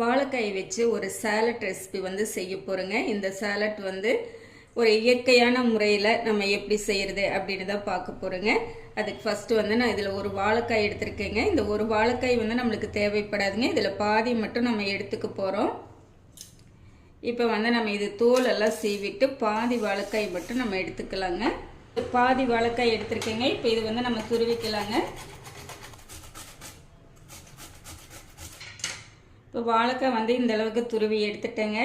வாழைக்காய் வச்சு ஒரு சாலட் ரெசிபி வந்து செய்ய போகிறேங்க. இந்த சாலட் வந்து ஒரு இயற்கையான முறையில் நம்ம எப்படி செய்கிறது அப்படின்னு தான் பார்க்க போகிறோங்க. அதுக்கு ஃபஸ்ட்டு வந்து நான் இதில் ஒரு வாழைக்காய் எடுத்திருக்கேங்க. இந்த ஒரு வாழைக்காய் வந்து நம்மளுக்கு தேவைப்படாதுங்க. இதில் பாதி மட்டும் நம்ம எடுத்துக்க போகிறோம். இப்போ வந்து நம்ம இது தோலெல்லாம் சீவிட்டு பாதி வாழைக்காய் மட்டும் நம்ம எடுத்துக்கலாங்க. பாதி வாழைக்காய் எடுத்திருக்கேங்க. இப்போ இது வந்து நம்ம துருவிக்கலாங்க. இப்போ வாழைக்காய் வந்து இந்த அளவுக்கு துருவி எடுத்துட்டேங்க.